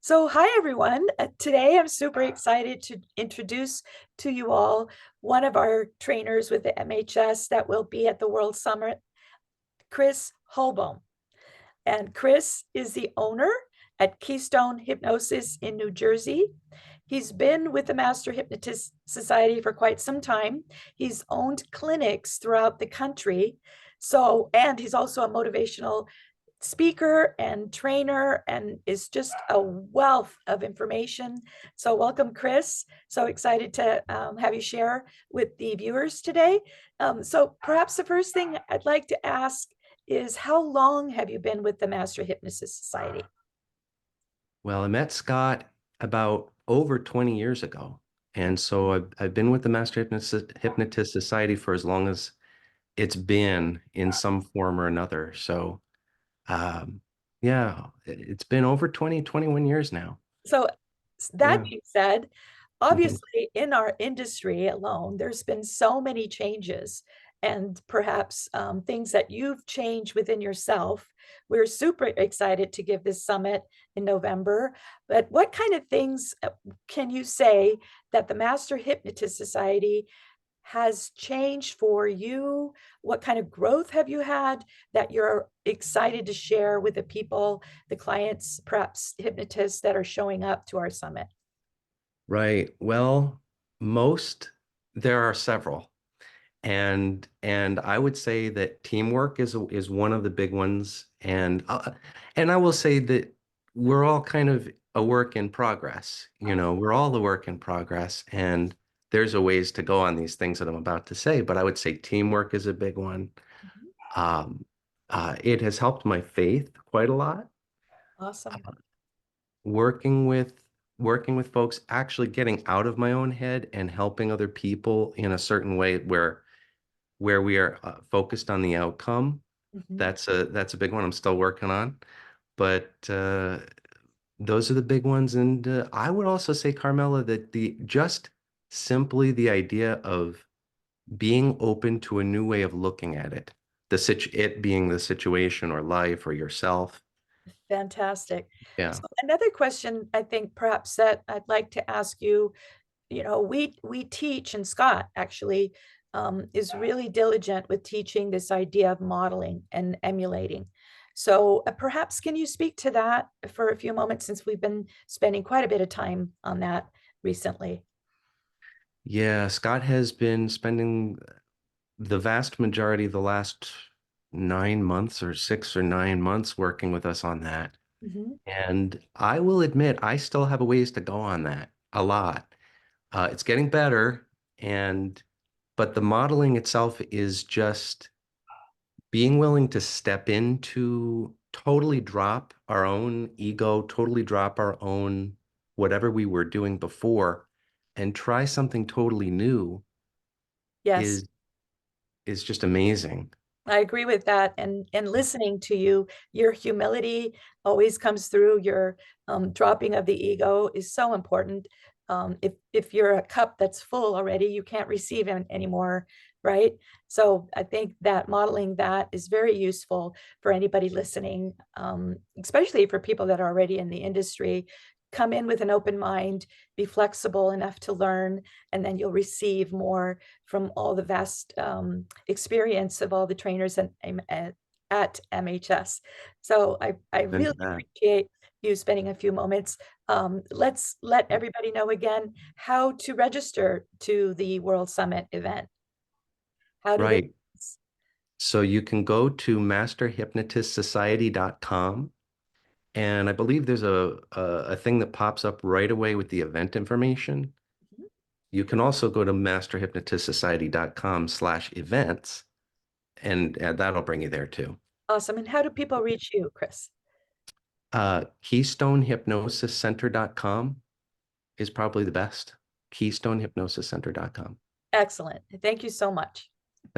So, hi everyone. Today I'm super excited to introduce to you all one of our trainers with the MHS that will be at the World Summit, Chris Halbum. And Chris is the owner at Keystone Hypnosis in New Jersey. He's been with the Master Hypnotist Society for quite some time. He's owned clinics throughout the country. And he's also a motivational speaker and trainer and is just a wealth of information. So welcome, Chris. So excited to have you share with the viewers today. So perhaps the first thing I'd like to ask is, how long have you been with the Master Hypnotist Society? Well, I met Scott about over 20 years ago. And so I've been with the Hypnotist Society for as long as it's been in some form or another. So, yeah, it's been over 20, 21 years now. So that Yeah. being said, Mhm. obviously in our industry alone, there's been so many changes and perhaps things that you've changed within yourself. We're super excited to give this summit in November. But what kind of things can you say that the Master Hypnotist Society has changed for you? What kind of growth have you had that you're excited to share with the people, the clients, perhaps hypnotists that are showing up to our summit? Right. Well, most there are several. And I would say that teamwork is one of the big ones. And I will say that we're all kind of a work in progress. We're all a work in progress, and there's a ways to go on these things that I'm about to say. But I would say teamwork is a big one. Mhm. Um, it has helped my faith quite a lot. Awesome. Working with working with folks, actually getting out of my own head and helping other people in a certain way where we are focused on the outcome. Mhm. That's a big one I'm still working on, but those are the big ones. And I would also say, Carmela, that the just simply the idea of being open to a new way of looking at it, it being the situation or life or yourself. Fantastic. Yeah. So another question I think perhaps that I'd like to ask you, we teach, and Scott actually is really diligent with teaching this idea of modeling and emulating. So perhaps can you speak to that for a few moments, since we've been spending quite a bit of time on that recently? Yeah, Scott has been spending the vast majority of the last 9 months or 6 or 9 months working with us on that. Mhm. And I will admit, I still have a ways to go on that, a lot. It's getting better, and but the modeling itself is just being willing to step into totally drop our own ego, totally drop our own whatever we were doing before, and try something totally new Yes. is is just amazing. I agree with that. And listening to you, your humility always comes through. Your dropping of the ego is so important. If you're a cup that's full already, you can't receive anymore, right? So I think that modeling that is very useful for anybody listening, especially for people that are already in the industry. Come in with an open mind, be flexible enough to learn, and then you'll receive more from all the vast experience of all the trainers at MHS. So I And really appreciate you spending a few moments. Let's let everybody know again how to register to the World Summit event. How do they? right. So you can go to masterhypnotistsociety.com, and I believe there's a thing that pops up right away with the event information. You can also go to masterhypnotistsociety.com/events, and that'll bring you there too. Awesome. And how do people reach you, Chris? KeystoneHypnosisCenter.com is probably the best. KeystoneHypnosisCenter.com. Excellent. Thank you so much.